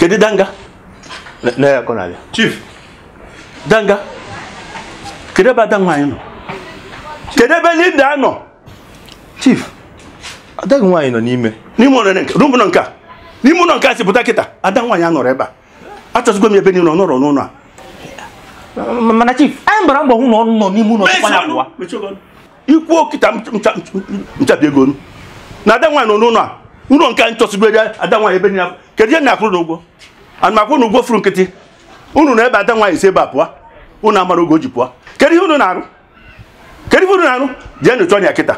Kedu danga? Na ya kona ya. Chief. Danga. Kedu ba danga anyị nọ? Kedu ebe Linda nọ? Chief. Ada nwaanyị nọ n'ime. N'ime ụlọ nke, rumụ nọ nke. N'ime ụlọ nke si pụta kịta, ada nwaanyị anọrọ ebe a. Achọzigwo m ebe niile ọ nọrọ n'ụlọ a. Mana Chief, anyị gbara mbọ hụ na ọ nọ n'ime ụlọ tụkwa na akwa. Ikwu kịta nchabi ego nu. Na ada nwaanyị nọ n'ụlọ a. Ụlọ nke anyị chọzigwo ada nwaanyị ebe niile. Kedu ihe na-akwụrụ n'ụgwọ? Ana m akwụ n'ụgwọ furu nkịtị. Unu na ebe ada nwaanyị si ebe a pụọ. Unu amara oge o ji pụọ. Kedu ihe unu na-arụ? Kedu ihe unu na-arụ? Jee nyocha ọnya kịta.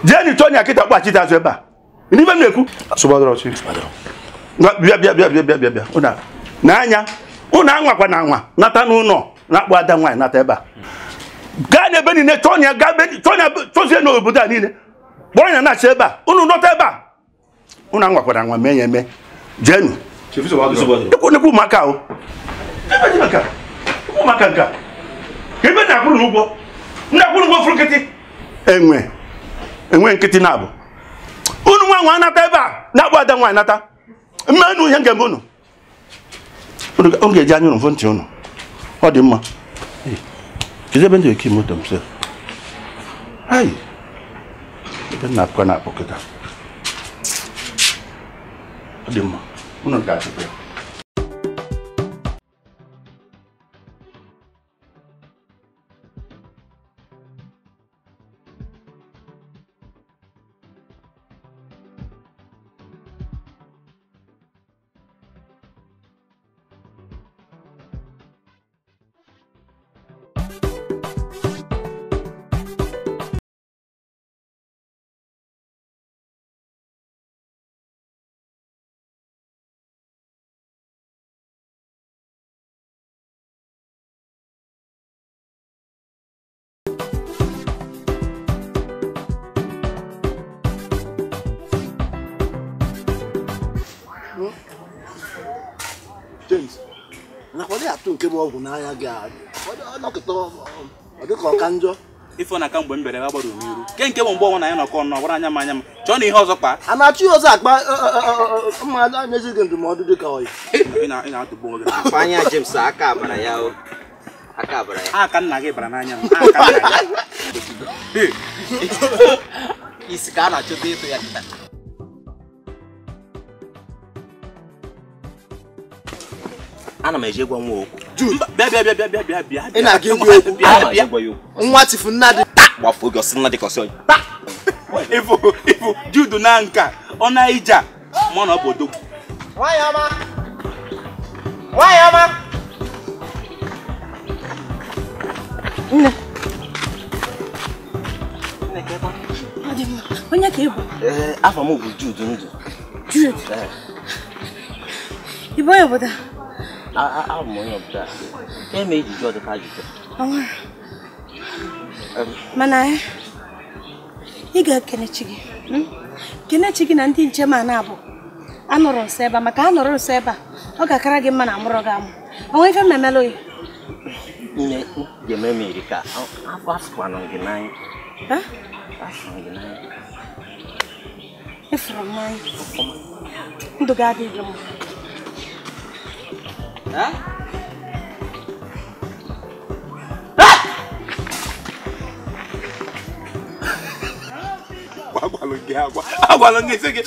Jee nyocha ọnya kịta kpachite azụ ebe a. N'ibe m na-ekwu. Subadoro Chief. Bịa. N'anya, unu anwakwa na anwa nata n'ụlọ na-akpọ ada nwaanyị nata ebe a. Gaa n'ebe niile chọzie n'obodo a niile. Kpọrọ ya na-achị ebe a. Unu nọta ebe a. Unu anwakwara anwa mee ya eme. Jenu. Ekwu ụmụaka ahụ. Ụmụaka nka. Ebe na-akwụrụ n'ụgwọ. Ndị akwụrụ ụgwọ furu nkịtị. Enwe nkịtị na-abụ. Unu nwa nwa anata ebe a na-akpọ ada nwaanyị nata. Mmenụ ihe ngembe unu. Unu ga-eji anya unu fụ ntị unu. Ọ dị mma. Kedu ebe ndị eki moto m sị? Ai. Ebe na-apụkwa na-apụ kịta. Ọ dị mma. Unu ga-achịkwa ya. James, na kwali atụ nke bụ ọgwụ n'anya gị a. Ọdọkịta ọ dịka ọka njọ. Ifo na ka mgbe m bere ga gbara omiru. Nke bụ mgbe ọnwa na ya nọkọ nọ gbara anya m anya m. Chọọ na ihe ọzọ kpa. A na-achụ ọzọ akpa mmadụ anyezi gị ndụmọdụ dịka ọyị. Ị na-atụgbu onwe gị. Fanya James aka bara ya o. Aka bara ya. Aka nna gị bara n'anya m. Aka nna gị. Isi ka na-achọta ịtụ ya kịta. Ana m eje gwa nwa okwu. Bịa. Ị na-aga egwu okwu. Nwa tifu nna dị. Gbafuo gị ọsị nna dị ka ọsị onye. Ifu Jude na nka ọ na-ija ma na obodo. Nwayọma. Nne. Onye ka ịbụ? Afọ m bụ Jude ndụ. Jude. Ịbụ onye obodo? Abụ m onye obodo a. Eme ejije ọdịka ajụjụ. Mana ị ga-ekene chi gị. Kene chi gị na ndị nche ma na-abụ. Anọrọ nso ebe a maka anọrọ nso ebe a. Ọ ga-akara gị mma na amụrụ gị amụ. Onwe ife mmemelo ya. Nne ga-eme m iri ka afọ afụkwanụ gị n'anya. Afọ gị n'anya. Ịfụrụ m n'anya. Ndụ gị adịghị mma. Agwalụ gị ise gị.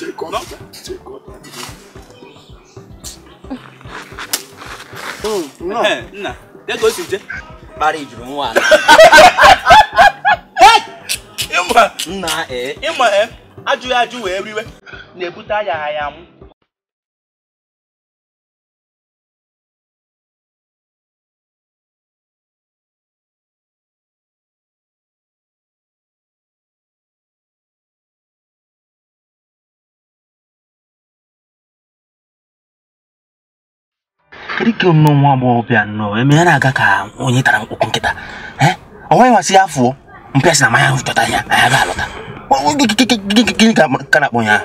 Nna, ya ka o si je. Kpara ijuru nwa Ịma ajụ ya ajụ wee riwe na-ebute ya mụ. Kerike no nwa agbọghọbịa nọ eme ya na-aga ka onye tara mkpụkụ nkịta. Onwe nwasị afọ mpịasị na manya chọta ya anya ga-alọta. Gịnị ka na-akpọ ya?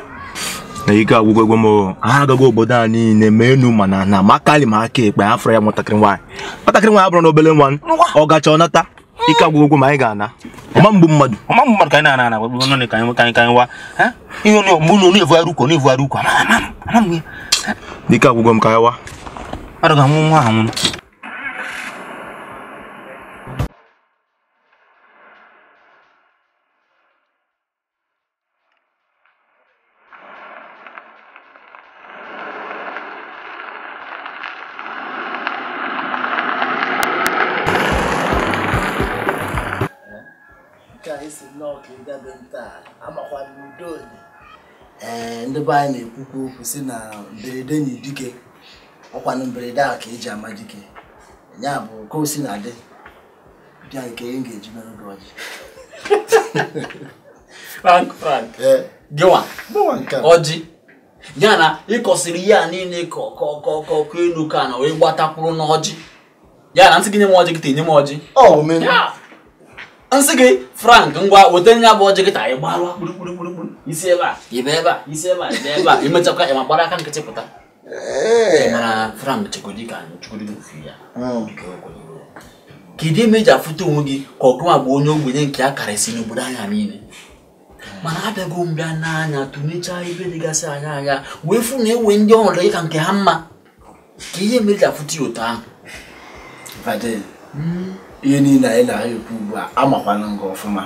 Na ike agwụgwọ m ha agaghị obodo a niile ma enu mana na makali ma aka ekpe afọ ya nwatakịrị nwaanyị abụrụ na obele nwa ọ gacha ọ nata ike agwụgwọ ma anyị ga-ana ọma mgbu mmadụ ka anyị na-ana nọ ka anyị wa ihe onye ọgbụ na evu arụ uko ama m Dike agwụgwọ m ka ya wa. Mmadụ ga-anwụ nwa anwụ. ndị be anyị na-ekwukwu okwu si na mberede na dike ọkwanụ mberede a ka eji ama dike ya bụ ka o si na dị bịa nke ihe ga-eji mere oge ọjị Frank gịwa ọjị ya na ịkọsịrị ya niile kọ enu ka na wee gbatakwuru n'ọjị ya na nsị gị nye m ọjị gị nye m ọjị nsị gị Frank ngwa weta nya bụ ọjị gị ta ị gbalụ kpurukpurukpuru isi ebe a ibe ebe a isi ebe a ibe ebe a imechakwa ịma gbara aka nkịtị pụta mana Frank chekwadi ka chukwudi ofu ya kedu ime eji afụta onwe gị ka ọgụma bụ onye ogbenye nke a karịsị n'obodo anya niile mana abịago mbịa n'anya tụnechaa ebe dịgasị anya wee fụ na ewe ndị ọrụ gị ka nke ha mma ka ihe mere ji afụta ya otu ahụ ihe niile anyị na-ekwu ugbu a amakwana nga ọfụma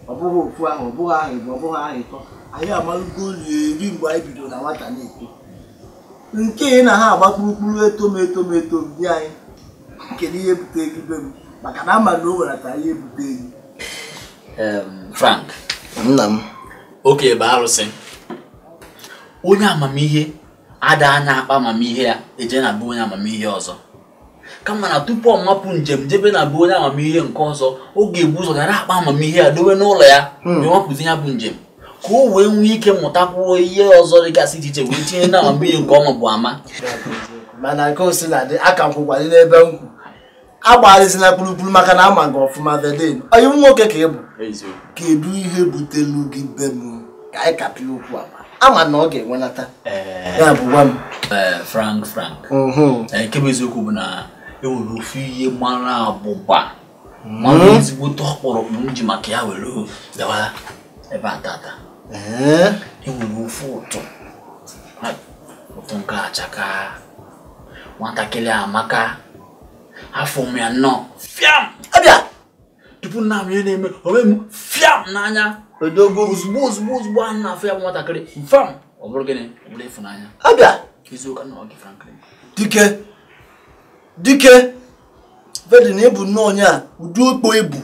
ọ bụghị ofu ahụ ọ bụghị ahụ ọ bụghị ahụ ịtọ anyị amalụgo eri mgbe anyị bido na nwata na-eto nke na ha agbakpurukpuru eto ndị anyị kedu ihe bute gị be m maka na ama na o nwere ka ihe bute gị Frank nna m oke bụ arụsị onye amamihe ada anya akpa amamihe ya eje na bụ onye amamihe ọzọ kama na tupu ọ mapụ njem jebe na bụ onye amamihe nke ọzọ ọ ga-ebu ụzọ gara akpa amamihe ya dowe n'ụlọ ya wee mapụzi ya bụ njem ka o wee nwee ike mụtakwuo ihe ọzọ dịgasị iche iche wee tinye na amamihe nke ọma bụ ama mana ka o si na dị aka nkwụkwalị n'ebe nkwụ agbaghịzina kpurukpuru maka na ama gị ọfụma vedin onye nwoke ka ị bụ kedu ihe butelu gị be m ka anyị kapịa okwu ama na ọ ga-enwenata ya bụ gwa m Frank nke bụ eziokwu bụ na enwere ofu ihe mara abụba mara ezigbo ọkpọrọkpụ m ji maka ya were gawa ebe a tata enwere ofu ụtụ nke achaka nwatakịrị amaka afọ m ya nọ fiam abịa tupu nna m ihe na-eme ome m fiam n'anya ozugbo a na-afọ ya bụ nwatakịrị mfam ọ bụrụ gịnị ọ bụrụ ịfụnanya abịa eziokwu na ọ gị Franklin dike vedin ebu nnọọ onye a ụdị okpo ebu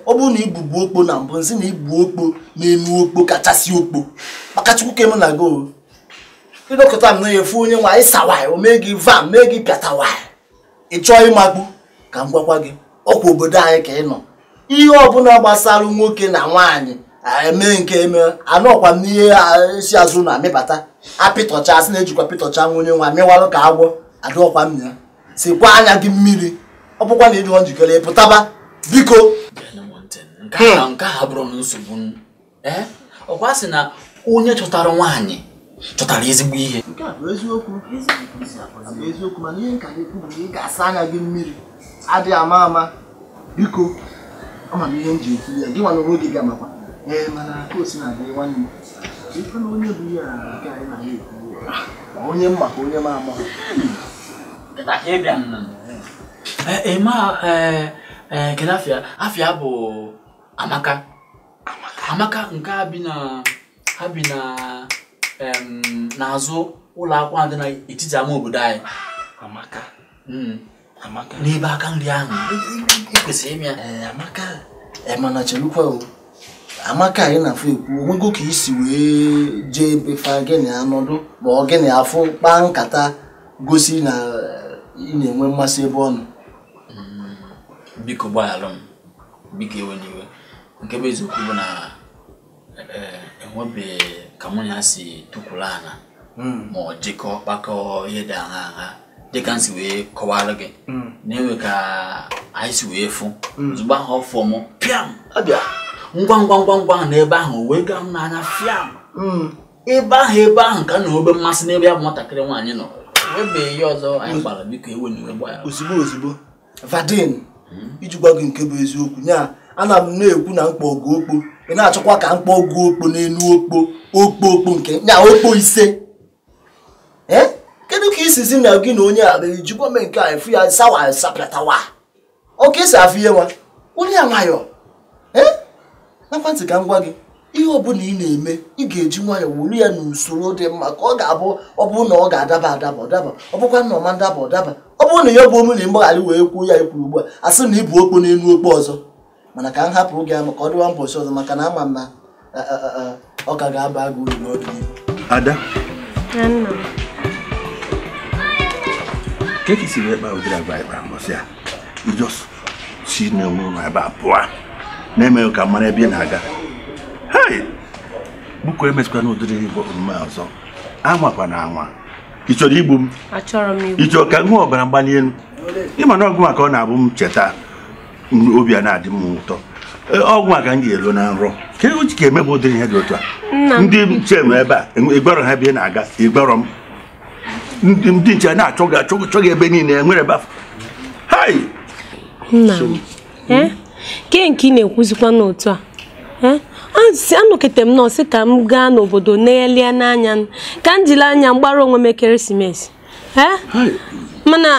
ọ bụrụ na ibu bụ okpo na mbụ nsị na ibu okpo na-enu okpo kachasị okpo maka chukwu ke m na go ịdọkọta m na efu onye nwa ịsa waị o mee gị vam mee gị pịata waị ị chọọ ịmakpu ka m gwakwa gị ọkwa obodo anyị ka ị nọ ihe ọbụla gbasara nwoke na nwaanyị eme nke eme anọkwa m n'ihe si azụ na amịbata apịtọcha asị na-ejikwa pịtọcha nwa onye nwa mịwarụ ka agwọ adịọkwa m ya sikwa anya gị mmiri ọ bụkwa na ịdịọ njikere pụtaba biko nke a bụrụ m nsogbu ọkwa sị na onye chọtara nwaanyị chọtara ezigbo ihe nke a bụ eziokwu mana ihe nka na-ekwu bụ ị ga-asa anya gị mmiri adịghị ama biko ama m ihe m ji ekwu ya gị nwa na onwe gị ga-amakwa mana ka o si na-adị nwanne m ife na onye bụ ihe nke anyị na-ya ekwu onye mma ka onye ma ama kedu afịa bụ Amaka nke a bi na n'azụ ụlọ akwụkwọ dị n'etiti ama obodo anyị n'ebe aka nri ahụ kwesịrị ime ya Amaka mana chelukwa Amaka anyị na-afụ ekwu onwego ka isi wee jee befa gịnị anọdụ ma ọ gịnị afụ kpaa nkata gosi na ị na-enwe mmasị ebe ọ nọ biko gbaghalụ m biko ewe n'iwe nke bụ eziokwu bụ na enwebe ka mụ ya si tukwuru ana ma ọ jikọ kpakọ ihe dị agha dịka nsi wee kọwara gị na-enwe ka anyị si wee fụ ozugbo ahụ ọfọ m pịam abịa ngwa n'ebe ahụ wee gaa m n'anya fiam ebe ahụ ka na obe mmasị n'ebe ya bụ nwatakịrị nwaanyị nọ webe ihe ọzọ anyị gbara biko ewe n'iwe gba ya ozugbo Vadin iji gwa gị nke bụ eziokwu nya ana m na-ekwu na mkpa ogo okpo ị na-achọkwa ka mkpa ogo okpo n'elu okpo nke nya okpo ise kedu ka isi si na gị na onye a bụ jikwa mee nke a efu ya sawa sapịatawa oke isi afụ ihe nwa onye ya nwayọ nakwantị ka m gwa gị ihe ọbụla ị na-eme ị ga-eji nwayọ wuru ya n'usoro dị mma ka ọ ga-abụ ọ bụrụ na ọ ga-adaba adaba ọdaba ọ bụkwa na ọma ndaba ọdaba ọ bụrụ na ya bụ omume mgbaghara wee kwuo ya ekwuru ugbu a asị na ịbụ okpo n'elu okpo ọzọ mana ka m hapụrụ gị ama ka ọ dịwa mbọchị ọzọ maka na ama m na ọ ka ga-aba gị uru n'ọdịnihu. Ada ka esi wee kpaa ụdịrị agba ịkpa mbọsị a ijọs si na-enwe ụlọ ebe a pụọ na-emeghị ka mara ebe ị na-aga bụkwa emesịkwa n'ụdịrị igbo omume ọzọ amakwa na anwa ị chọrọ igbu m ị chọrọ ka nwe ọbara mgbali elu ịma na ọgwụ maka ọ na-abụ m cheta obi a na-adị m ụtọ ọgwụ maka m ga-elo na nrọ ka uche ka emebe ụdịrị ihe dị otu a ndị nche m ebe a ịgbarọ ha ebe ị na-aga ịgbarọ m ndị nche na-achọghị ebe niile enwere ebe afọ nna m ke nke ị na-ekwuzikwa n'otu a anọkete m nọọsị ka m gaa n'obodo na-elie n'anya ka m jiri anya mgbara onwe m ekeresimesi mana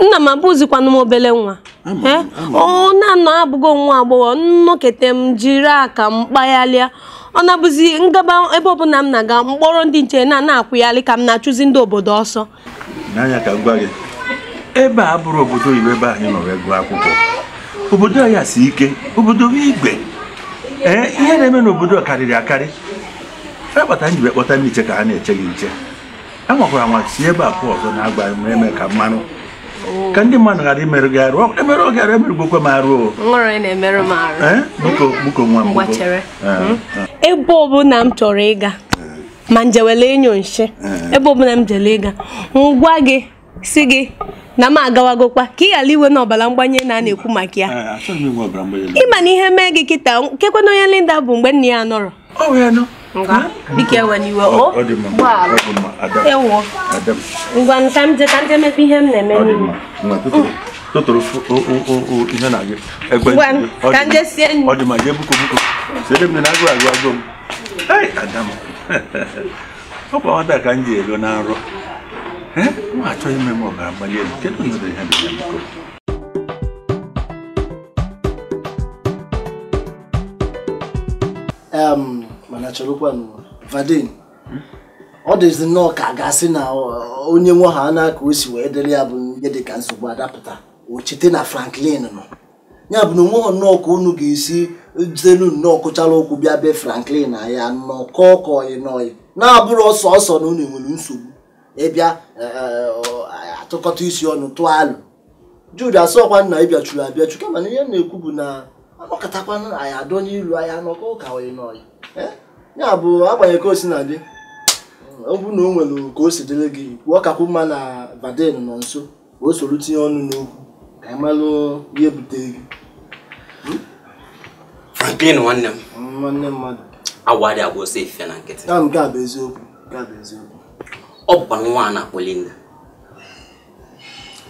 nna m abụzikwanụ m obele nwa ọ na-anọ abụgo nwa agbọghọ nnọkete m jiri aka m kpaghalịa ọ na-abụzi ngaba ebe ọbụla m na-aga mkpọrọ ndị nche na-akwụghalị ka m na-achụzi ndị obodo ọsọ n'anya ka m gwa gị ebe a bụrụ obodo oyibo ebe anyị nọrọ ego akwụkwọ obodo ya si ike obodo igwe ihe na-eme n'obodo karịrị akarị ekpata njibe kpọta ndị nche ka ha na-eche gị nche a nwakwara nwa si ebe a pụọ ọzọ na-agba eme ka mmanụ ka ndị mmadụ ghara imerụ gị arụ emere oge arụ emerụgokwe m arụ buko nwa m ebe ọbụla m chọrọ ịga ma njewele enyo nshi ebe ọbụla m jele ịga ngwa gị si gị na m agawagokwa ka ị ghara iwe na ọbara mgbanye na-ekwu maka ya ịma na ihe mee gị kịta kekwana onye Linda bụ mgbe nne ya nọrọ biko ewe n'iwe ewo ngwa nka m je ka ndị emepe ihe m na-eme n'iwu ka nje sie nri ọ dị ma jee buko sede m na agụ m Adam ọkwa nwata ka m ji elo na nrọ m achọghị ime m ọbara mgbali elu kedu ihe dị ha dị ya biko mana chọrọkwanụ Vadin ọ dịzi nnọọ ka gasị na onye nwe ha na ka o si wee dịrị ya bụ ihe dị ka nsogbu adapụta ochite na Franklin nọ ya bụ na onwe nnọọ ka unu ga-esi jidenu nnọọ kụchara okwu bịa be Franklin na ya nnọọ ka ọyị n'ọyị na-abụrụ ọsọ na unu enwere nsogbu ịbịa atụkọta isi ọnụ tụọ alụ Jude asọkwa nna ịbịachuru abịachu kama na ihe na-ekwu bụ na anọkọtakwana anyị adọnye ilu anyị anọkọ ka ọyị n'ọyị ya bụ agbanyeghị ka o si na dị ọ bụ na o nwere ka o si dịrị gị kwuo kakwu mma na Vadin nọ nso ka o soro tinye ọnụ n'okwu ka anyị malụ ihe butere gị Franklin nwanne m mmadụ agwadị agwa ose ife na nkịtị nke a bụ eziokwu ọ bụkwa nwa a na-akpọ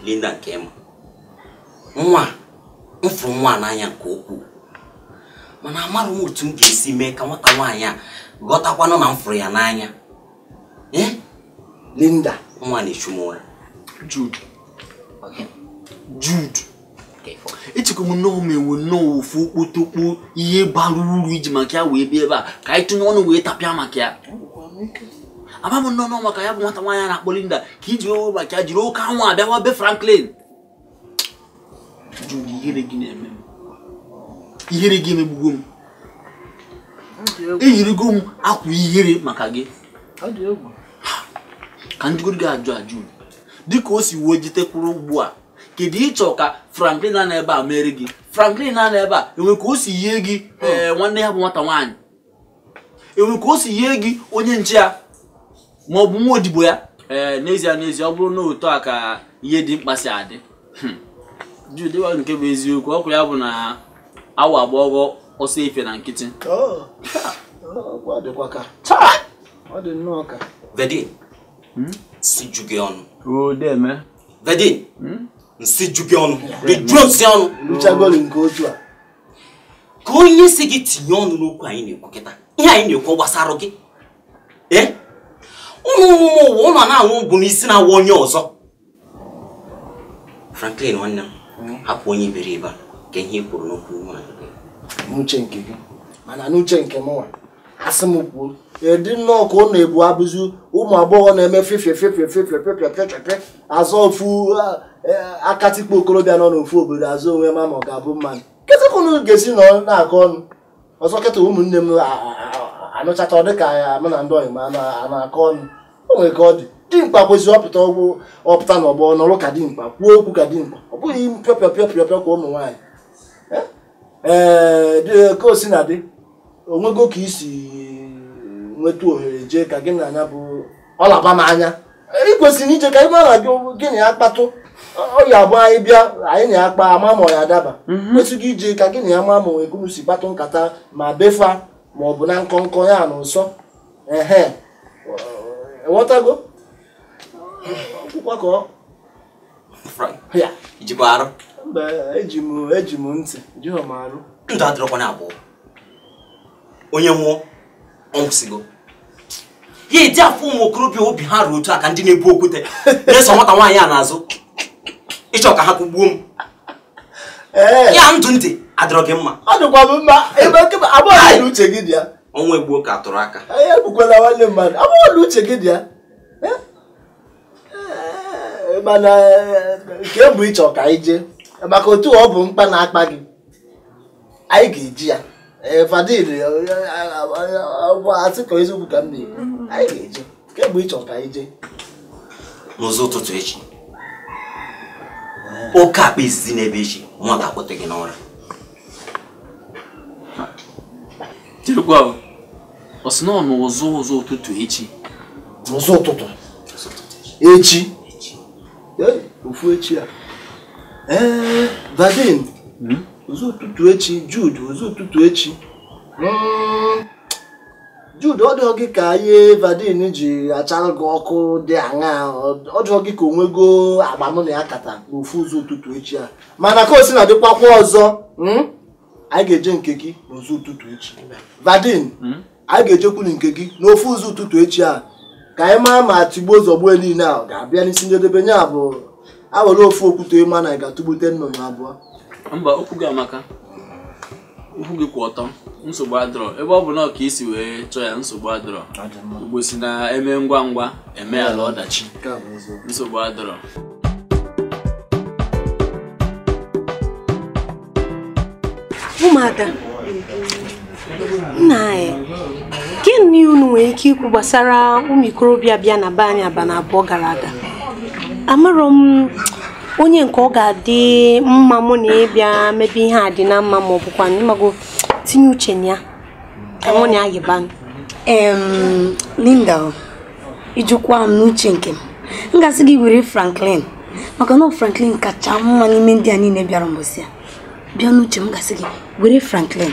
Linda nke m nwa mfụrụ nwa n'anya nke ukwuu mana amarụ m otu m ga-esi mee ka nwata nwaanyị a ghọtakwanụ na m fụrụ ya n'anya Linda nwa na-echu m ụra Jude echekwa m nnọọ m enwe nnọọ ofu okpotokpo ihe bara uru iji maka ya wee bịa ebe a ka anyị tụnye ọnụ wee tapịa maka ya aba m nnọọ maka ya bụ nwata nwaanyị a na-akpọ Linda ka iji owe maka ya jiri oke anwụ abịawa be Franklin. Jude ihere gị na-eme m ihere gị emegbugo m eyirigo m akwa ihere maka gị ka ndị gị ajụ dịka o si wee jitekwuru ugbu a kedu ịchọ ka Franklin na ebe a mere gị Franklin na ebe a enwe ka o si yie gị nwanne ya bụ nwata nwaanyị enwe ka o si yie gị onye nche ya ma ọ bụ nwa odibo ya n'ezie ọ bụrụ na otu a ka ihe dị mkpa si adị Jude wa nke bụ eziokwu ọkụ ya bụ na awa agbọghọ ọsọ ife na nkịtị Vadin si ju gị ọnụ Vadin nsi ju gị ọnụ rejuo nsi ọnụ ka onye si gị tinye ọnụ n'okwu anyị na-ekwu kịta ihe anyị na-ekwu gbasara gị ụnụ na-aṅụ ọgwụ n'isi na-awa onye ọzọ. Franklin nwanne m hapụ onye iberibe a ka ihe kwuru n'okwu nwa n'uche nke gị mana n'uche nke mụnwa asị m kwuo ịdị nnọọ ka ọ na-ebu abụzi ụmụ agbọghọ na-eme fefefefefefefefefefe azụ ofu akatikpo okorobịa nọ n'ofu obodo azụ onwe ma ọ ga-abụ mmadụ kịta unu ga-esi nọ na-akọ ọnụ ọzọ kịta ụmụnne m anụchata ọ dịka mụ na ndị ọyị ma na-akọ ọnụ o nwere ka ọ dị dimkpa kwesịrị ọpụta n'ọgbọ nọrụ ka dimkpa kwuo okwu ka dimkpa ọ bụghị pịọpịọpịọpịọpịọ ka ụmụ nwaanyị ka o si na dị onwego ka isi nweta ohere jee ka gị na anya bụ ọlaba m anya ị kwesịrị ije ka ị mara gị na ya kpatụ ọya abụ anyị bịa anyị na ya kpa ama ma ọ ya daba kwesịghị ije ka gị na ya ma ma ekunu si kpatụ nkata ma befa ma ọ bụ na nkọnkọ ya na ụsọ ghọtago akwụkwọ ka ya ijikwa arụ mba eji m ntị jighọ m arụ ndụ adịrọkwa na abụọ onye nwụọ ọnwụsịgo ya edi afọ ụmụ okorobịa obi ha ruo otu a ka ndị na-ebu okwute na-eso nwata nwaanyị a n'azụ ịchọ ka ha kụgbuo m ya ndụ ntị adịrọ gị mma ọ dịkwa m mma ebe abụọ na uche gị dị ya ọnwa egbuo ka atụrụ aka egbukwala nwanne mmadụ abụọ na uche gị dị ya mana nke bụ ịchọ ka anyị jee maka otu ọ bụ mkpa na-akpa gị anyị ga-eji ya fadil asị ka eziokwu ka m na-ekwu anyị ga-eje nke bụ ịchọ ka anyị jee n'ụzọ ụtụtụ echi oke akpa izizi n'ebe echi nwa ga-akpọte gị n'ọrụ Tirikwa ọ sị na ọ n'ụzọ ụtụtụ echi n'ụzọ ụtụtụ echi ofu echi a Vadin ụzọ ụtụtụ echi Jude ụzọ ụtụtụ echi Jude ọ dịghị gị ka ihe Vadin ji achara gị ọkụ dị aṅa ọ dịghị gị ka onwego agbanụ na ya kata n'ofu ụzọ ụtụtụ echi a mana ka o si na dịkwakwa ọzọ anyị ga-eje nke gị n'ụzọ ụtụtụ echi Vadin anyị ga-ejekwu nke gị n'ofu ụzọ ụtụtụ echi a ka anyị maa ma tigbo zọgbuo niile a ga-abịa n'isi njedebe nye abụọ awere ofu okwute ịma na ị ga-atụgbute nnụnụ abụọ mba okwu gị amaka okwu gị kwụ ọtọ nsogbu adịrọ ebe ọ bụ na ka isi wee chọọ ya nsogbu adịrọ ugbo si na eme ngwa ngwa eme ala ọdachi nsogbu adịrọ ụmụada nna anyị gịnị unu nwere ike ikwu gbasara ụmụ ikorobịa bịa na be anyị abalị abụọ gara aga amarọ m onye nke ọ ga-adị mma mụ na ịbịa mebe ihe a dị na mma ma ọ bụkwa ịmago tinye uche na ya ka mụ na ya gịba Linda ijukwa m n'uche nke m gasị gị were Franklin maka na Franklin kacha mma n'ime ndị a niile bịara mbọsị a bịa n'uche m gasị gị were Franklin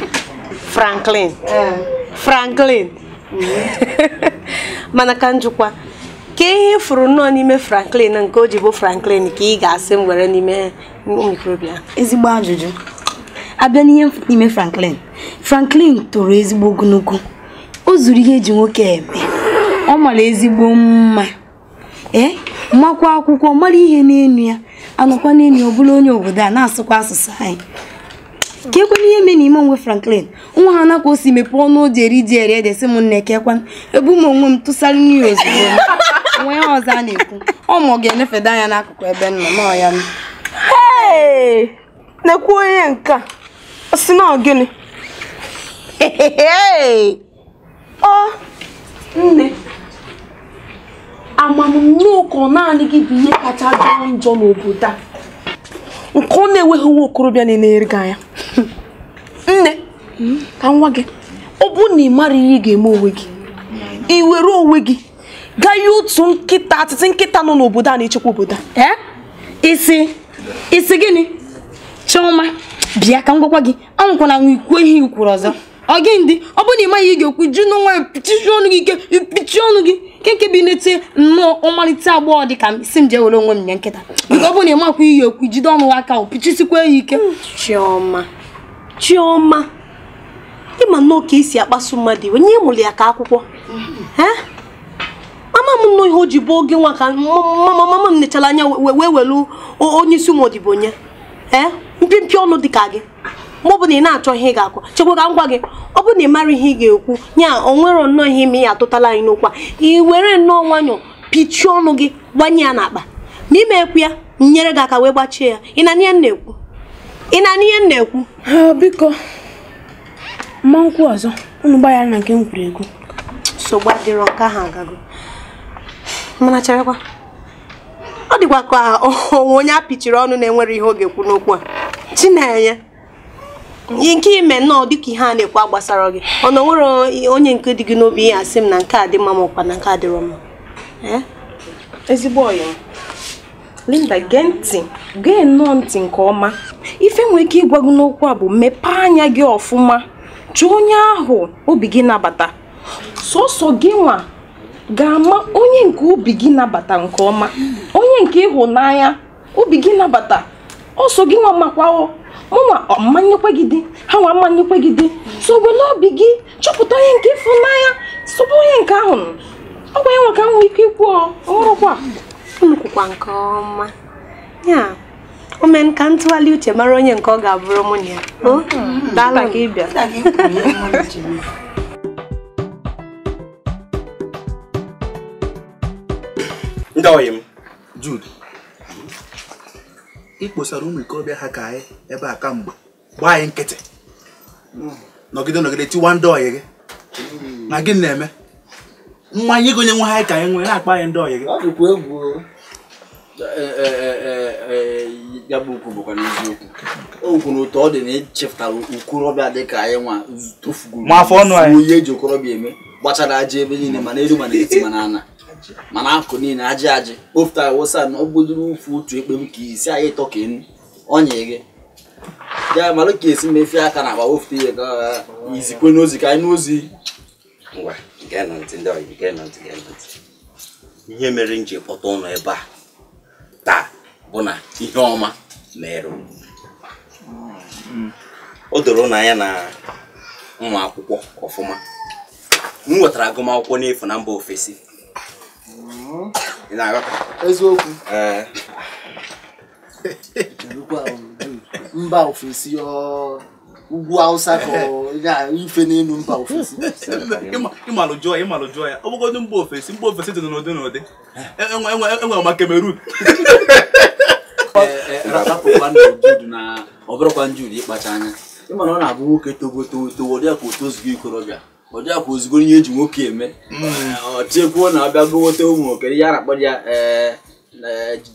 mana ka njikwa ka ihe furu nnọọ n'ime Franklin nke o ji bụ Franklin ka ị ga-asị m were n'ime mikrobia ezigbo ajụjụ abịa n'ihe n'ime Franklin toro ezigbo ogologo o zuru ihe eji nwoke eme ọ mara ezigbo mma makwa akwụkwọ mara ihe n'enu ya anọkwa n'enu ọ bụla onye obodo a na-asụkwa asụsụ anyị ka ekwe n'ihe mee n'ime onwe Franklin nwa ha nakwa o si mepee ọnụ o ji eri ede sị m nne kekwa ebu m onwe m tụsara n'ihi ozugbo nwe ya ọzọ a na-ekwu ọ ma ọ ga-enefeda anya n'akụkụ ebe nọ nọ ya na-ekwu onye nke a si na gịnị nne amamnoko naanị gị bụ ihe kacha njọ n'obodo a nke ọ na-enweghị nwa okorobịa na-eri gị anya nne ka nwa gị ọ bụ na ị mara ihe ị ga-eme onwe gị ị were onwe gị gaa ya otu atịtị nkịta nọ n'obodo a na-echekwa obodo a isi gịnị Chioma bịa ka m gwakwa gị anwụkwana nwa ikwu ihe ikwuru ọzọ ọ gị ndị ọ bụ na ị maghị ị ga-ekwu ju n'onwe pichichi ọnụ gị ike ipichi ọnụ gị nke bi na-ete nnọọ ọmalite agbọghọ dị ka si m jee were onwe m nye nkịta biko ọ bụ na ị makwa ihe ekwu jide ọnụ aka o pichisikwa ya ike Chioma ịma nnọọ ka esi akpasu mmadụ iwe nye mụrụ ya ka akwụkwọ ama m nnọọ ihe o ji bụ oge nwa ka mama m nechala anya wee welu onye isi ụmụ odibo nye mpịmpị ọnụ dị ka gị ma ọ bụ na ị na-achọ ihe ị ga-akọ chekwa ka m gwa gị ọ bụ na ị mara ihe ị ga-ekwu nya o nwere nnọọ ihe ime ya atụtala anyị n'okwu a i were nnọọ nwayọ pichie ọnụ gị gbanye ya n'akpa n'ime ekwu ya nyere gị aka wee gbachie ya ị na ihe m na-ekwu biko mma nkwu ọzọ unu gbara na nke m kwuru egwu nsogbu adịrọ nke ahụ agago mana cherekwa ọ dịkwa ka onye apịchiri ọnụ na-enwere ihe ọ ga-ekwu n'okwu a Chinenye nke ime nnọọ dịka ihe a na-ekwu gbasara gị ọ na nwere onye nke dị gị n'obi ihe asị m na nke a dị mma maọkwa na nke a dịrọ mma ezigbo ọyọ Linda gee nnọọ ntị nke ọma ife nwere ike ịgwa gị n'okwu a bụ mepee anya gị ọfụma jụọ onye ahụ obi gị nabata sọsọ gị nwa ga-ama onye nke obi gị nabata nke ọma onye nke ịhụnanya obi gị nabata ọsọ gị nwa makwa mụnwa mmanyekwe gị dị ha nwa mmanyekwe gị dị so wele obi gị chọpụta onye nke ịfụnanya sobe onye nke ahụ ọ bụ ya nwa ka m nwee ike ikwu ọhụrụkwa unukwukwa nke ọma ya omen ka ntụgharị uche mara onye nke ọ ga-abụrụ mụ na ya daalụ ka ịbịa ndị ọyị m Jude ikposara ụmụ ikorobịa ha ka anyị ebe a ka mgbe gbaa anyị nkịtị nọgide tiwa ndị ọyị gị na gị na-eme mmanya ego onye nwe anyị ka anyị nwere na-akpa anyị ndị ọyị gị ọ dịkwa egwu ya bụ okwu bụkwa n'eziokwu o kwuru otu ọ dị na echefutara okorobịa dị ka anyị nwa tụfugoro ma afọ ọnụ anyị ihe eji okorobịa eme gbachara aja ebe niile mana elu mana eti mana ana mana akụ niile ajị ofutara wụsa na ọ gbodoro ụfụ otu ekpe m ka isi anyị ịtọ ka enu ọnya gị ya malụ ka esi mefe aka na akpa ofuta ihe ka izikwe n'ozi ka anyị n'ozi ngwa gee na ntị ndị ọyị gee na ntị ihe mere m ji kpọta ụnụ ebe a taa bụ na ihe ọma mere o doro n'anya na nwa akwụkwọ ọfụma m nwetara agụmakwụkwọ n'efu na mba ofesi ị na-aghọta eziokwu mba ofesi ugwu Hausa ka ife n'elu mba ofesi ịmalụ jụọ ya ọ bụgodị mba ofesi dị n'ụdị enwere ma Cameroon rapụkwa ndụ Jude na ọ bụrụkwa Jude ịkpacha anya ịmana ọ na-abụ nwoke togoto ọ dị ka otozugo ikorobịa ọ dị ka ozugbo ihe eji nwoke eme ọ chekwuo na abịa gowote ụmụ okere ya na-akpọ ya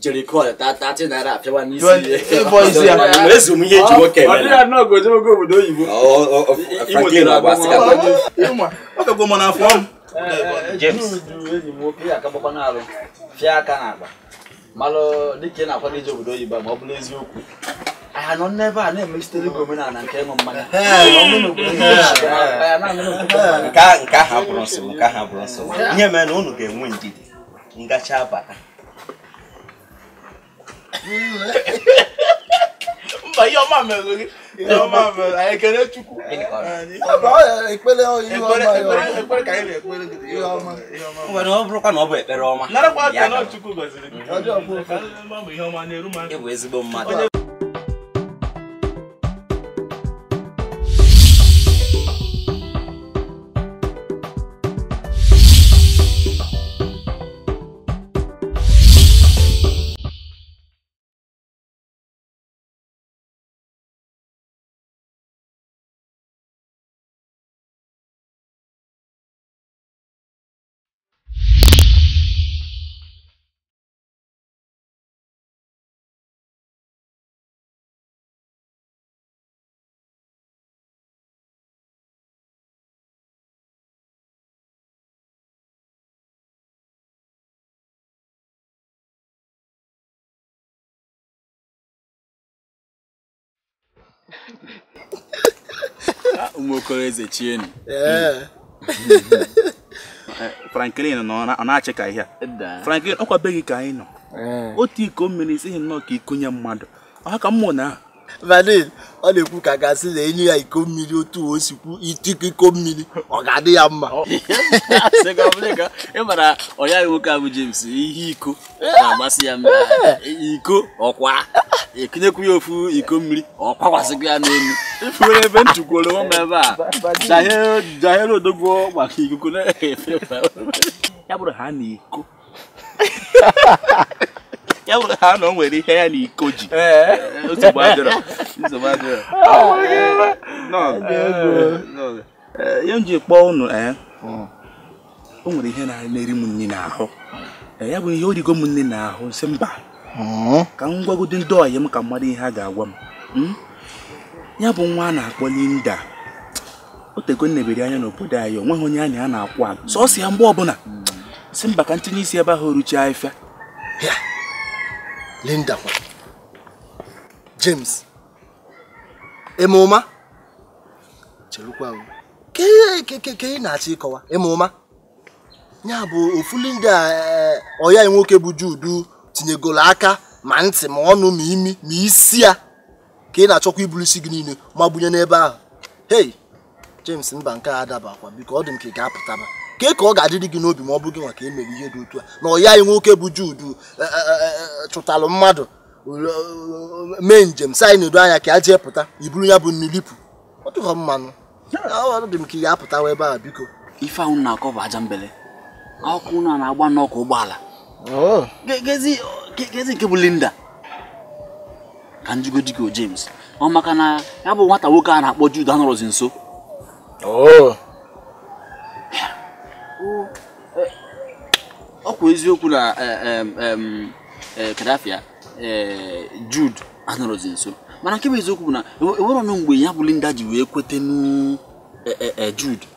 jerikọl tatị naira apịawa n'isi ezu m ihe eji nwoke eme ọ dịghị anọ gojemogo obodo oyibo ọ kagwo m n'afọ m James enyi m nwoke ya akagbakwa n'alụ fịa aka n'akpa malụ dịka ị na-akwado ije obodo oyibo ma ọ bụrụ eziokwu anyị nọ n'ebe a na-emesitere gị omenala nke ịṅụ mmanya nke ahụ abụrụ nsogbu ihe mere na unu ga-enwe ndidi ngacha abata mba ihe ọma mere gị anyị ekele Chukwu ekpere ka anyị na-ekpere gị ihe ọma nwere ọ bụrụkwa na ọ bụ ekpere ọma narakwa aka na Chukwu gọziri gị ihe ọma na-eru m aka ị bụ ezigbo mmadụ ụmụokoro eze chienu Franklin ọ na-achị ka ihe a Franklin ọkwa be gị ka anyị nọ otu iko mmiri isighị nnọọ ka ikonye mmadụ ọ ka mmụ na Vanil, ọ na-ekwu ka gasị na enye ya iko mmiri otu o sikwu itiku iko mmiri ọ ga-adị ya mma. Ị mara ọya nwoke a bụ James ihe iko na-amasị ya mma. Iko ọkwa ekinyekwu ya ofu iko mmiri ọkwakwasịkwa ya n'elu. Ifuwere ebe ntukwuru ụmụ ebe a jahere odogwu maka ikuku na-efe ya bụrụ ha na iko ya bụrụ ha na o nwere ihe ya na iko ji nsogbu adịrọ ihe m ji kpọọ unu o nwere ihe na-eri m nri n'ahụ ya bụ ihe origo m nri n'ahụ sị mba ka m gwagodi ndị ọyị m ka mmadụ ihe a ga-agwa m ya bụ nwa a na-akpọ Linda o tego nnebere anya n'obodo anyị onweghị onye anya a na-akwụ ala sọsọ ya mgbe ọbụla si mba ka ntinye isi ebe ahụ oruchi afịa Linda kwa James Emoma chelukwa ke na-achọ ịkọwa Emoma ya bụ ofu Linda ọya nwoke bụ Jude tinyegolo aka ma ntị ma ọnụ ma imi ma isi ya ka ị na-achọkwa iburu isi gị niile ma gbunye n'ebe ahụ. Hey James mba nke a adabakwa biko ọ dị m ka ị ga-apụtaba ka ọ ga-adịrị gị n'obi ma ọ bụ gị nwa ka emere ihe dị otu a na ọya nwoke bụ Jude chụtalụ mmadụ mee njem saa na-edo anya ka a jee pụta iburu ya bụ nnilipụ ọ dịghọ mmanụ ọ dị m ka ị ga-apụtawa ebe a biko. Ife ahụ na-akọ bụ aja mbele ọkụ na na-agba n'ọkụ ụgbọala gezi nke bụ Linda ka njigodigo James ọ maka na ya bụ nwata nwoke a na-akpọ Jude anọrọzi nso ọkwa eziokwu na Kadafia Jude anọrọzi nso mana nke bụ eziokwu bụ na enwere ọnụ mgbe ya bụ Linda ji wee kwete nu Jude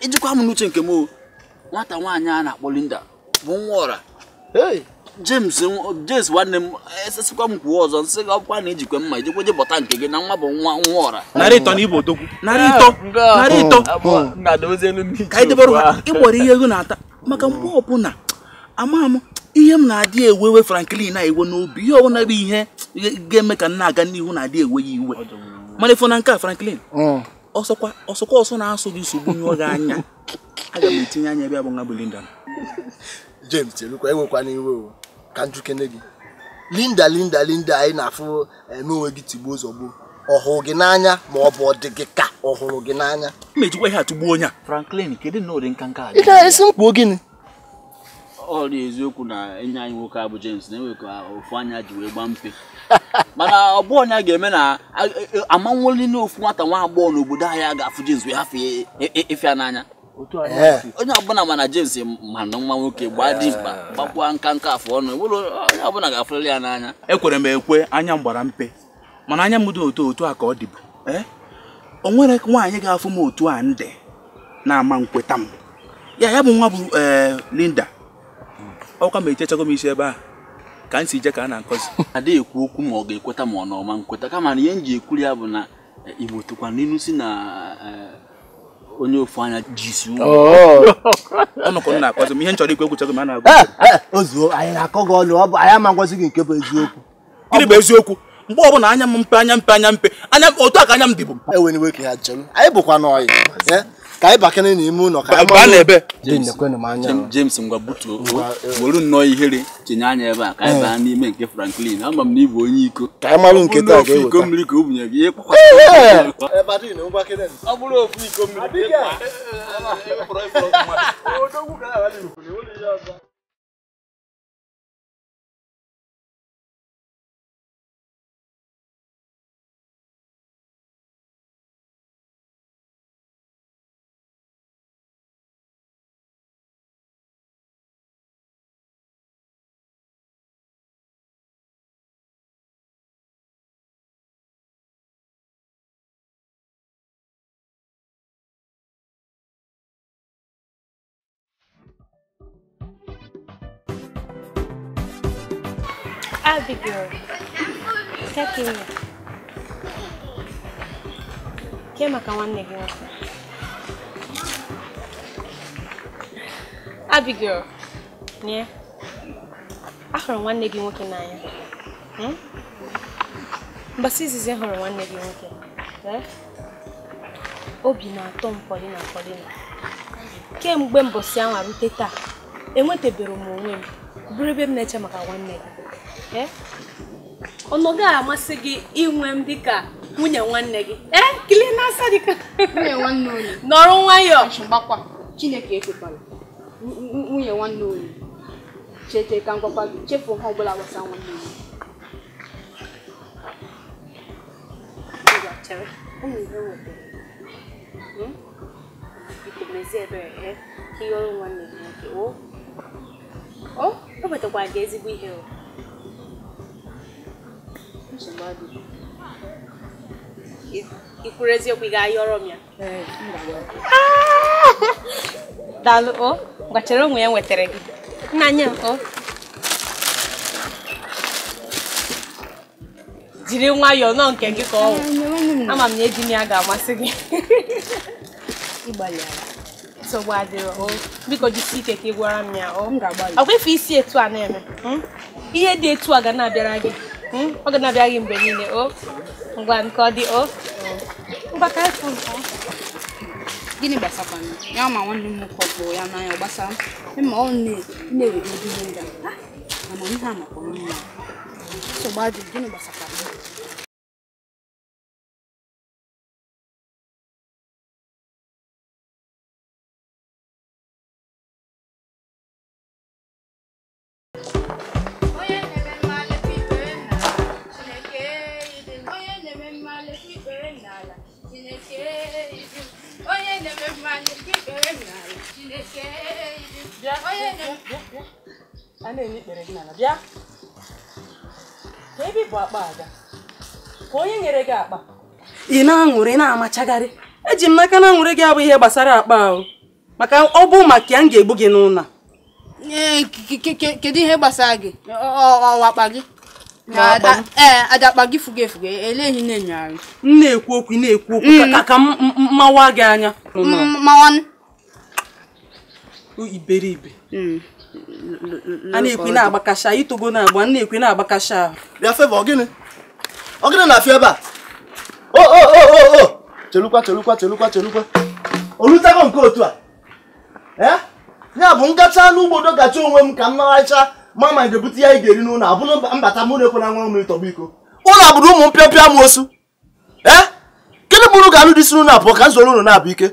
ijikwa m n'uche nke m nwata nwaanyị a na-akpọ Linda bụ nwa ọra James nwanne m esesikwa m kwuo ọzọ nsị ga ọkwa na ejikwe mma ijikwa je bọta nke gị na nwa bụ nwa ọra narị ịtọ na Igbo odogwu narị ịtọ ka anyị debere ha ịgbọrọ ihe ego na-ata maka mgbe ọbụla ama m ihe m na-adị ewewe Franklin na-ewe n'obi ihe ọbụla bụ ihe ga-eme ka nna aga n'ihu na-adị ewe ya iwe mana ifo na nke a Franklin ọsọ na-asụ gị nsogbu nyụọ gị anya aga m etinye anya ebe abụ nwa bụ Linda James chelukwa enwekwana iwe ka njukene gị Linda anyị na-afụ eme onwe gị tigbuo ozọgbo ọhụrụ gị n'anya ma ọ bụ ọ dị gị ka ọhụrụ gị n'anya mejikwa ihe atụgbuo onye a Franklin kedu na ụdị nkanka ị ga-esi mkpuo gịnị ọ dị eziokwu na enyi anyị nwoke a bụ James na-enwekwa ofu anya ji wee gba mpe mana ọ bụ onye a ga-eme na amanwoli n'ofu nwata nwa agbọghọ n'obodo anyị ga-afụ James wee hafụ ịfịa n'anya onye ọbụla mana James mana nwa nwoke gbaa dimkpa gbakwa nkanka afọ ọnụ onye ọbụla ga-afụrịrị ya n'anya ekwere m ekwe anya m gbara mpe mana anya m dị otu a ka ọ dịbụ o nwere nwaanyị ga-afụ m otu a ndị na-ama nkweta m ya bụ nwa bụ Linda ọkwa ma echechago m isi ebe a ka m si je ka a na-akọzi adịghị ekwu okwu ma ọ ga-ekweta ma ọ na ọma nkweta kama na ihe m ji ekwuri ya bụ na Igbo tụkwa n'ilu si na onye ofu anya jisi ọnụkọ na-akọzi m ihe m chọrọ ikwu ekwuchago m a na-agwa ozuo anyị na-akọ gị ọnụ ọ bụ anyị amagwazi gị nke bụ eziokwu gịnị bụ eziokwu mgbe ọbụla anya m mpe otu a ka anya m dịbụ enwere ka ha chọrọ anyị bụkwa n'ọyị ka anyị bakene n'ime ụlọ ka anyị na-ebe James ngwa butuo were nnọọ ihere tinye anya ebe a ka anyị baa n'ime nke Franklin ama m na ịbụ onye iko ka anyị marụ nke taa ga-eweta iko mmiri ka o bunye gị ọ bụrụ ofu iko mmiri Abigail, take me. Kema ka nwanne gị nwoke. Abigail, nye. Ahụrụ nwanne gị nwoke n'anya. mbasị izizi hụrụ nwanne gị nwoke obi na-atọ m Paulina kemgbe mbọsị ahụ rute taa enwetebere m onwe m bụrụ ebe m na-eche maka nwanne gị ọnụ ga-amasị gị inwe m dịka nwunye nwanne gị kili na-asa dịka nwunye nwanne onye nọrọ nwayọọ gbakwa Chineke ekwekwala nwunye nwanne onye chete ka ngwakwa gị chefu ha ọbụla gbasa nwanne onye chere ụmụ ihe nwetere biko mezie ebere ka ihe ọrụ nwanne gị nwoke o wetakwa gị ezigbo ihe ikwuru eziokwu ị ga-ayọrọ m ya daalụ gwachere ụmụ ya nwetara gị nna anya jiri nwayọọ nọ nke gị ka ọ ama m na eji m ya ga-amasị gị nsogbu adịrọ biko jisi ike ka ị gwara m ya ọ kwefe isi etu a na-eme ihe dị etu a ga na-abịara gị ọ ga na-abịara gị mgbe niile ngwa nke ọ dị mgbaka efu gịnị gbasakwana ya ma nwanne m nwoke bụ ya n'anya gbasara ma ọ na-ewere ihe ndị a mana ihe a maka mma nsogbu adị gịnị gbasakwana onye nyere gị akpa ị na-aṅụrị na-amachagharị eji m n'aka na aṅụrị gị abụ ihe gbasara akpa ahụ maka ọ bụ maka ya m ga-egbu gị n'ụlọ kedu ihe gbasara gị akpa gị aja akpa gị fuge eleghị na-enyegharị m na-ekwu okwu ka mmawa gị anya iberibe a na-ekwe na-agbakasha itogo na-agba na-ekwe na-agbakasha ahụ bịa Favour ọ gịnị na-afịa ebe a chelukwa olutego nke otu a ya bụ ngacha n'ugbodo gacha onwe m ka m naracha mama ga-ebute ya ị ga-eri n'ụlọ abụrụ mbata mụ na-ekwe na nwa m ịtọgbu iko ụlọ bụrụ ụmụ mpịapịa m osu gịnị bụrụ ga-alụ dị si n'ụlọ abụọ ka m zoro ụlọ na-abụ ike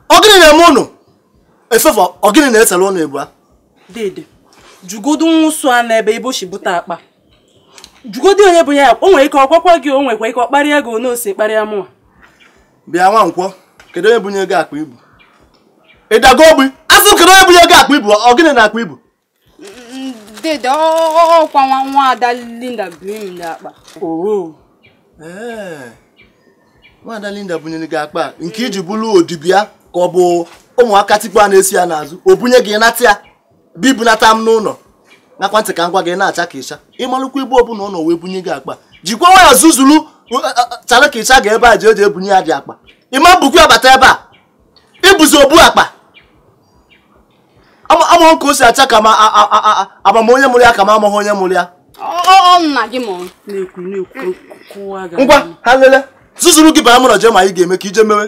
ọ gịnị na-eme ụnụ Favour ọ gịnị na-esere ụnụ ebu a dede jugodu nwụsụ a n'ebe ebe o si bute akpa jugodu onye bụ ya o nwere ike ọkwakwa gị o nwekwa ike ọkparịa gị one ose kparịa mụa bịa nwa nkwọ kedu onye bunye gị akpa ibu ịdago ogbi asị kedu onye bunye gị akpa ibu ọ gịnị na akpa ibu dede ọkwa nwa ada Linda brim na akpa nwaada Linda bunyere gị akpa nke iji bụrụ odibịa ka ọ bụ ụmụaka tikpu a na-esi ya n'azụ o bunye gị nata ya bibunata m n'ụlọ nakwa ntị ka ngwa gị na-acha ka ịcha ịmalụkwa ibu ọbụla ụlọ wee bunye gị akpa jikwa nwa ya zuzulu chara ka ịcha ga ebe a ji eji ebunye ya dị akpa ịma bukwa abata ebe a ibuzi obu akpa ama ka o si acha ka amama onye mụrụ ya ka ma amaghị onye mụrụ ya nna gị ngwa ha lele zuzuru gị baa mụrọ je ma ị ga-eme ka ije mewe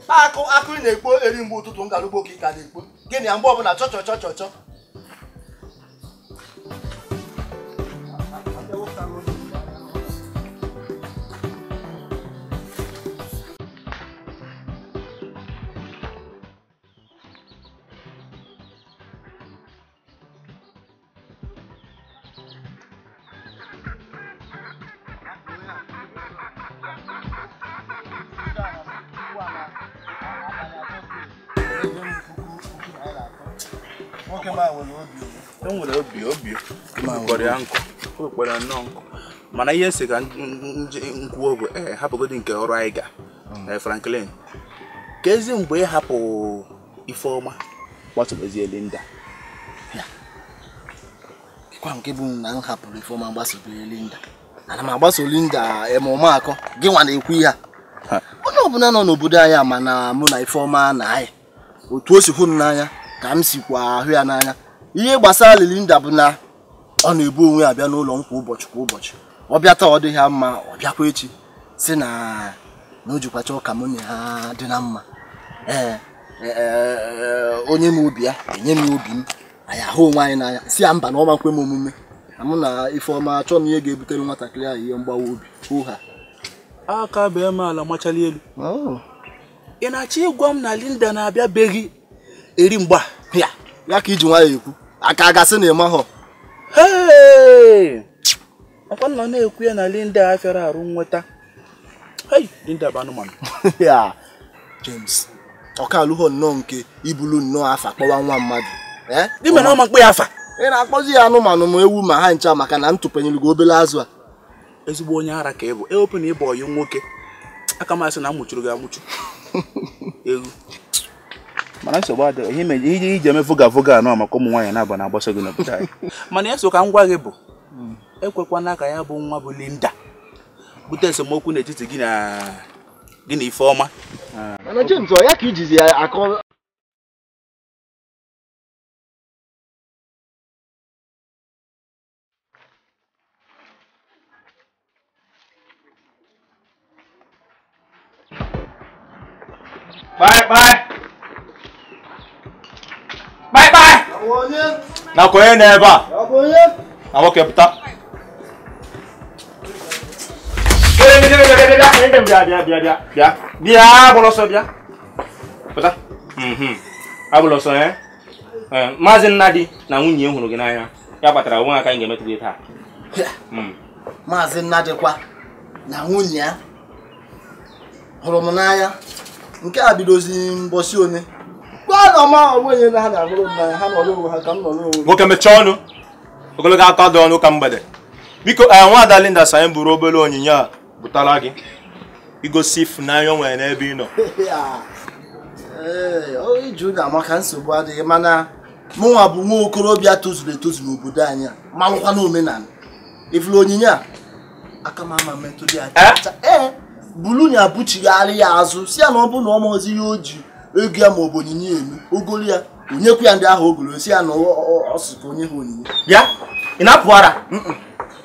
akụ ị na-ekpo eri mgbe ụtụtụ ngalugbo ka ị ka na-ekpo gịnị ya mgbe ọbụla chọ enwere obi kpọrọ ya nkụ o kpọrọ nnọọ nkụ mana ihe si ka nkwuo bụ hapụgodi nke ọrụ anyị ga Franklin ka ezi mgbe ị hapụ Ifeọma gbasobezie Linda kwa nke bụ na m hapụrụ Ifeọma gbasobere Linda ana m agbaso Linda emume akọ gị nwa na-ekwu ihe a onye ọbụla nọ n'obodo anyị mana mụ na Ifeọma na anyị otu o si hụ m n'anya ka m sikwa ahụ ya n'anya ihe gbasara Linda bụ na ọ na-ebu onwe abịa n'ụlọ m kwa ụbọchị ọ bịa taa ọ dịghị ha mma ọ bịakwa echi si na o jikwa chọọ ka mụ na ha dị na mma onye m obi ya enye m obi m anyị ahụ onwe anyị n'anya si ya mba na ọma nkwe m omume na mụ na Ifeọma chọọ m ihe ga-ebutere nwatakịrị ahụ ihe mgbawa obi ụha aka bee m ala machali elu ị na-achọ ịgwa m na Linda na-abịa beghị eri mgba ya ka iji nwayọ ekwu aka agasị na ịma họ ọkwa nọ na-ekwu ya na Linda afịara arụ nweta Linda bụ anụmanụ ya James ọka alụghọ nnọọ nke ibulu nnọọ afa kpọwa nwa mmadụ dime na ọma mkpe ya afa ị na-akpọzi ya anụmanụ ma ewu ma ha ncha maka na m tụpenyelu gị obele azụ a ezigbo onye ara ka ị bụ ewepụ na ịbụ ọyị nwoke aka masị na amụchuru gị amụchu ewu mana nsogbu adịghị ihe iji eme voga anọ maka ụmụ nwaanyị na-aba na-agbasa gị n'obodo anyị mana ya so ka m gwa gị bụ ekwekwana ka ya bụ nwa bụ Linda bute esemokwu n'etiti gị na Ifeọma mana James ọ ya ka ijizi ya akọ Bye. Na kwenye neba. Na woke puta. Bia boloso bia. Puta. Aboloso Maazị Nnadi na nwunye hụrụ gị n'anya. Ya kpatara onwe aka anyị ga-emetụ gị taa. Maazị Nnadi kwa na nwunye ya hụrụ m n'anya. Nke a bidozi mbọsị one. Kwa ma onye na ha na-agụrụ n'anya ha nọ n'onwe ha ka m nọ n'onwe. Nwoke mechie ọnụ. Ogologo aka dị ọnụ ka mgbede. Biko nwaada Linda sa anyị buru obere onyinye a butala gị. Igosi ịfụnanya o nwere n'ebe ị nọ. Iju na maka nsogbu adịghị mana mụnwa bụ nwa okorobịa tozuru etozu n'obodo anyị a malụkwa n'omenala. Ifuru onyinye a aka m ama metụ dị acha. Bulu nya buchigharị ya azụ si ya na ọ bụ na ọ maọzi ihe o ji ego ya ma ọ bụ onyinye elu ogolo ya onyekwu ya ndị ahụ ogolo si ya na ọ sị ka onye ha onyinye. Bịa ị na-apụ ara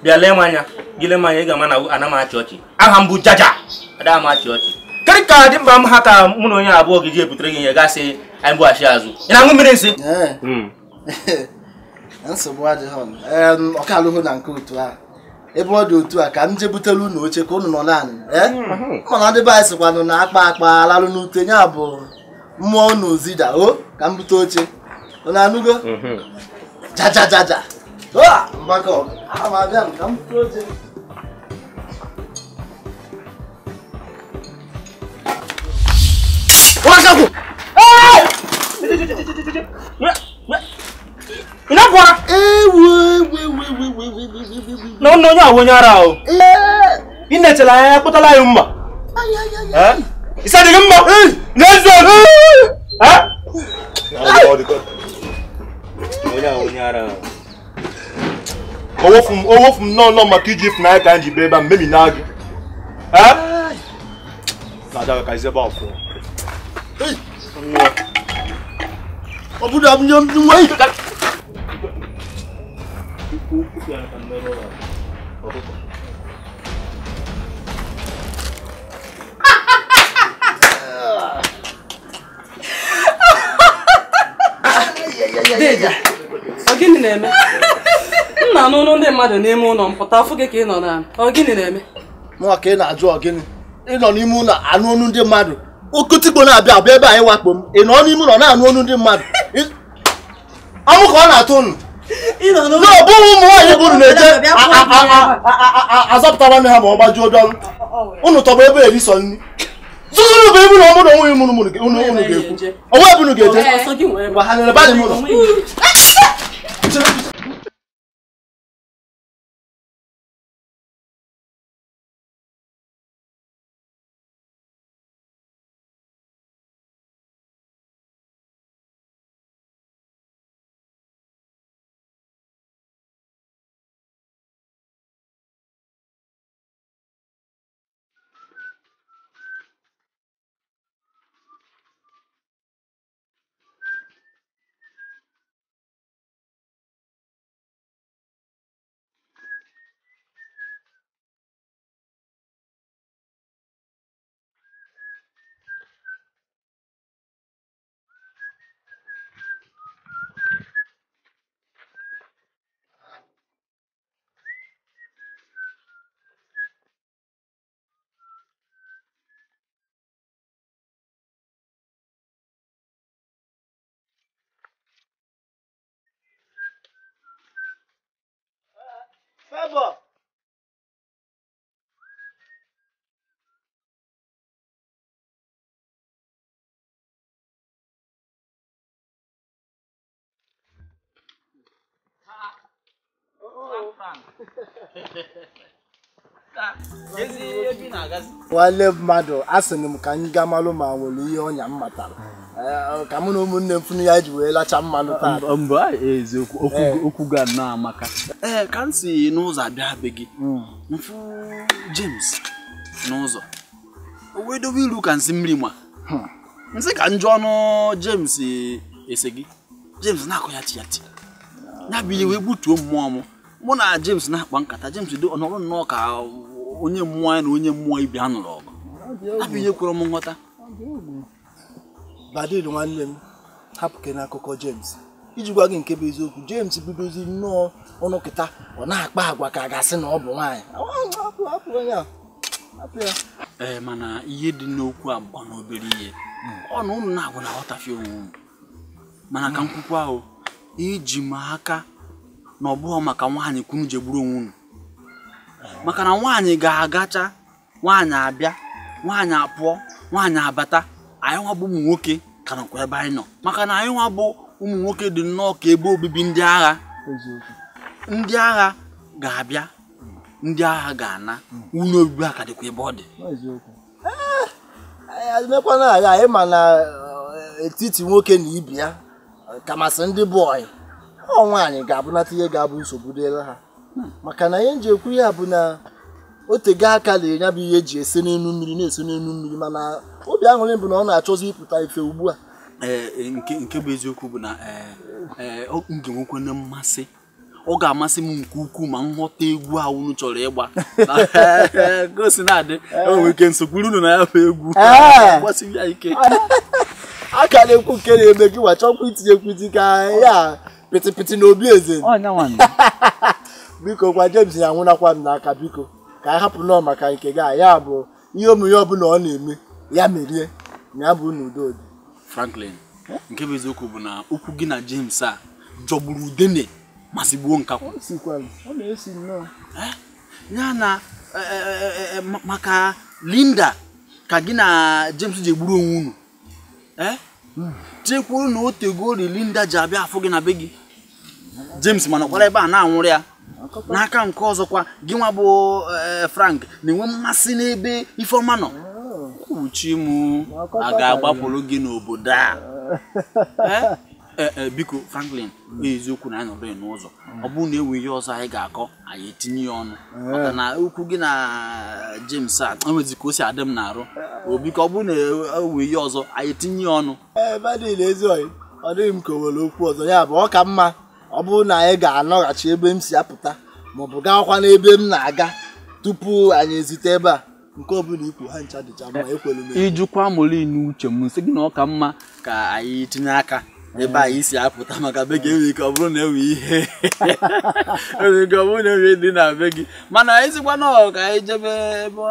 bịa lee m anya gị lee m anya ị ga-ama na ana m achị ọchị aha m bụ Jaja ada m achị ọchị karị ka dị mba m ha ka mụ na onye abụọ gị ji ebutere gị ihe gasị anyị bụghachi azụ ị na-aṅụ mmiri nsị nsogbu adịghị ọka alụghị na nke otu ahụ ebe ọ dị otu a ka m je butere unu oche ka unu nọ naanị mana ndị be anyị sịkwanụ na akpa alalụ n'ute ya bụ mmụọ unu zida ka m bute oche unu anụgo jaja mgbakọ abịa ka m bute oche No, onye ara ahụ. Ị na-echela anya ya kpụtala anyị mma. Ịsa dị gị mma? N'ezie. Onye ara ahụ. Owofu m nọ maka iji ịfụnanya ka anyị ji bịa ebe a mmemi na gị. Na-ada ka izebe ọfụ. Ọ bụrụ abụnye m nwa ike. Deja, ọ gịnị na-eme? Nna n'ụlọ ndị mmadụ n'ime ụlọ mpụta afụ gị ka ị nọ na ọ gịnị na-eme? Mụnwa ka ị na-ajụ ọ gịnị? Ị nọ n'ime ụlọ anụ ọnụ ndị mmadụ. Okotikpo na-abịa ebe anyị wakpo m. Ị nọ n'ime ụlọ na-anụ ọnụ ndị mmadụ. Ọmụ ka ọ na-atụ unu. N'ọbụ ụmụ nwaanyị bụ unu na-eje azọpụta nwanne ha ma ọ gbajuo dọrụ. Unu tọgbọ ebe erisọ nri. Zụzụrụ bụ ebu na ọmụrụ onwe unu ga-ekwu. Onwe ebe unu ga-eje. Gwa ha nyere badị m ụlọ. Wale mmadụ asịrị m ka anyị gaa malụ ma nwere ihe ọnya m matara ka mụ na ụmụnne m funu ya ji wee lacha mmanụ taa. Mba eziokwu okwu ga na amaka. Ka m si n'ụzọ abịa be gị mfu James n'ụzọ o wee dobe iru ka nsị mmiri ma nsị ka njọ ọnụ James ese gị James na-akọ ya tiyati ya bụ ihe wee gbutuo mmụọ m mụ na James na-akpa nkata James do ọnọrọ nnọọ ka onye mmụọ ya na onye mmụọ ibe ha nụrụ ọgụ abụ ihe kwere m nghọta. Badil nwanne m hapụ ke n'akụkọ James iji gwa gị nke bụ eziokwu. James bidozi nnọọ ọnụ kịta ọ na-akpa agwa ka a ga-asị na ọ bụ nwaanyị. Mana ihe dị n'okwu agba n'obere ihe ọnụ ụnụ na-agwụ na ọtafie onwe mana ka nkwukwu ahụ iji m aka na ọ bụghị maka nwaanyị kwunu je gburu onwe unu maka na nwaanyị ga-agacha nwaanyị abịa nwaanyị apụọ nwaanyị abata anyị nwa bụ ụmụ nwoke ka nọkwa ebe anyị nọ maka na anyị nwa bụ ụmụ nwoke dị nnọọ ka ebe obibi ndị agha ga-abịa ndị agha ga-ana ụlọ obibi a ka dịkwa ebe ọ dị. Mekwana agha anyị ma na etiti nwoke na ibe ya kamasị ndị bọyị ọ nwaanyị ga-abụnata ihe ga-abụ nsogbu dịrị ha maka na ihe nji ekwu ya bụ na otego aka na ya bụ ihe eji ese n'elu mmiri na-ese n'elu mmiri mana obi aṅụrị bụ na ọ na-achọzi ịpụta ife ugbu a. Nke bụ eziokwu bụ na m ga-enwekwa na mmasị ọ ga-amasị m nke ukwuu ma nghọta egwu a unu chọrọ ịgba gosi na-adị enwere ike nsogburu unu na ya bụ egwu gbasiri ya ike aka na-ekwu nke na-eme gị wachọkwa itinyekwuzi ka ya pịtịpịtị n'obi eze biko gwa James ya nwụnakwa m n'aka biko ka anyị hapụ nọọ maka nke gị ya bụ ihe omume ọbụla ọ na-eme ya merie na ya bụ n'udo dị. Franklin nke bụ eziokwu bụ na okwu gị na James a jọgburu udene masị gbuo nkakwu ya na maka Linda ka gị na James ji egburu onwe unu chekwuru na o tegori Linda ji abịa afọ gị na be gị James mana kwara ebe a na-anwụrụ ya n'aka nke ọzọkwa gị nwa bụ Frank na-enwe mmasị n'ebe Ifeọma nọ uchi m a ga-agbapụrụ gị n'obodo a biko Franklin eziokwu na anyị nọrọ n'ụzọ ọ bụrụ na enwe ihe ọzọ anyị ga-akọ anyị etinye ya ọnụ maka na okwu gị na James a enwezi ka o si adị m n'arụ biko ọ bụrụ na enwe ihe ọzọ anyị etinye ya ọnụ. Badil eziokwu ọ dịghị m ka o nwere okwu ọzọ ya bụ ọ ka mma ọ bụrụ na anyị ga-anọghachi ebe m si apụta maọbụ gaakwa n'ebe m na-aga tupu anyị ezite ebe a nke ọbụla ikwu ha ncha dịcha ma ekwelu m ijukwa moli n'uche m sị gị na ọ ka mma ka anyị tinye aka ebe anyị si apụta maka be gị enwe ike ọ bụrụ na enwe ihe enwe ike ọ bụrụ na enwe dị na be gị mana ezigbo na ka anyị jebe ebe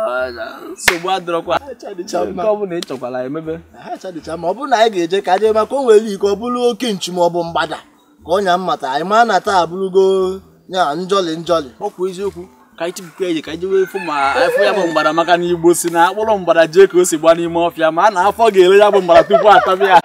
nsogbu adịrọkwa nke ọ bụla ị chọkwara emebe ha chadịcha ma ọ bụrụ na anyị ga-eje ka je maka o nwere ike ọ bụrụ oke nchi ma ọ bụ mgbada ka ọnya mmata anyị ma na taa abụrụgo ya njọli ọkwa eziokwu ka anyị tipụkwa eji ka anyị jewe efu ma afọ ya bụ mgbada maka na Igbo si na akpụrụ mgbada jee ka o si gba n'ime ọfịa ma a na afọ ga-ere ya bụ mgbada tupu atabịa ya.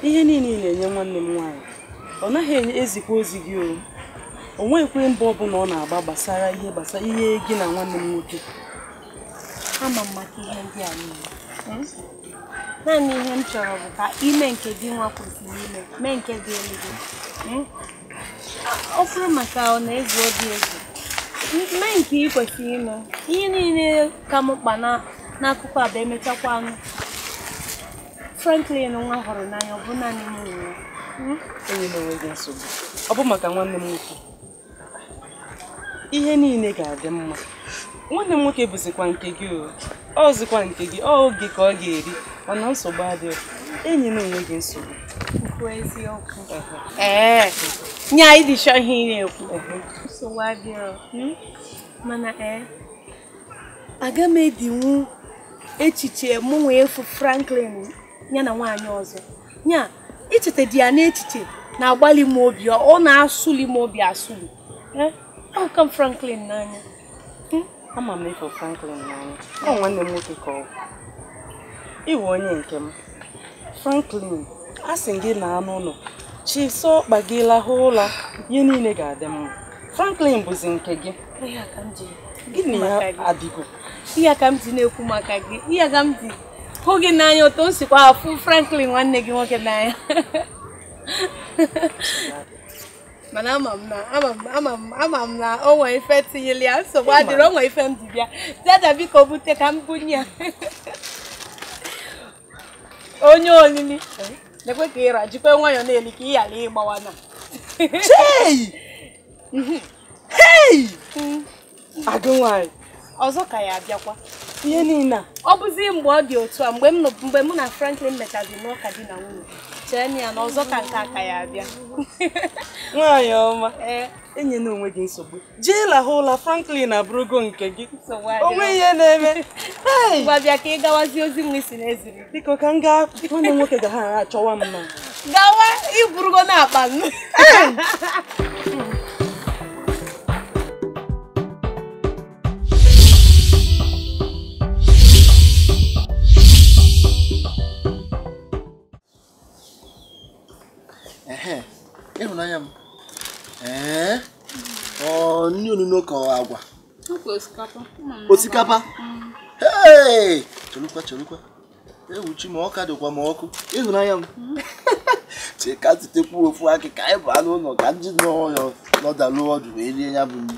ihe niile na-enye nwanne m nwaanyị ọ naghị ezikwa ozi gị o nweghịkwa mbọ ọbụla ọ na-agba gbasara ihe gị na nwanne m nwoke. ama m maka ihe ndị a niile naanị ihe m chọrọ bụ ka ime nke gị nwa kwesịrị ime mee nke dị elu ọ bụrụ maka ọ na-ezu obi ego mee nke ị kwesịrị ime ihe niile ka m mkpa n'akụkụ a bụ emechakwa anụ Franklin nwa hụrụ n'anya ọ bụ naanị m nwere enyi na onwe gị nsogbu ọ bụ maka nwanne m nwoke ihe niile ga-adị mma. Nwanne m nwoke bụzikwa nke gị ọ zikwa nke gị ọ oge ka ọ ga-eri mana nsogbu adịghị enyi na onwe gị nsogbu eziokwu nya ịdị chọ ihe ị na-ekwu nsogbu adịrọ mana aga m edinwu echiche mụ wee fụ Franklin ya na nwaanyị ọzọ nya ichete dị ya n'echiche na-agbalị m obi ọ na-asụli m obi asụli ọ ka Franklin n'anya ama m ifo Franklin n'anya ọ nwanne m nwoke ka ọ iwe onye nke m Franklin a sị gị na anụ ụlọ chiso kpagila hụ ụla ihe niile ga-adị mma Franklin bụzi nke gị gịnị ya adịgo ihe ka m ji na-ekwu maka gị ihe ka m ji hụ gị n'anya otu o sikwa afụ Franklin nwanne gị nwoke n'anya mana ama m na o nwere ife tinyere ya nsogbu adịrị o nwere ife m ji bịa dada biko bute ka m bunye ya onye olili nekwe ka ịra jikwa nwayọ na-eli ka ị ghara ịgbawa na agụ nwanyị ọzọ ka ya abịakwa ihe niile ọ bụzi mgbe ọ dị otu a mgbe mụ na Franklin mechazị n'ụka di na nwunye chee ya na ọzọ ka nke aka ya abịa nwaanyị ọma enye na onwe gị nsogbu jee lahụ ụla Franklin abụrụgo nke gị onwe ihe na-eme ngwa bịa ka ị gawazie ozi m isi na-eziri biko ka m gaa nwanne nwoke ga ha achọwa m na gawa iburugo na akpa m ịhụnanya m nri onuno ka agwa osikapa chelukwa ewuchi ma ọka dịkwa ma ọkụ ịhụnanya m chika zitekwu ofu akị ka anyị baa n'ụlọ ka ndị nọdalụ ọdụ wee rie ya bụ nri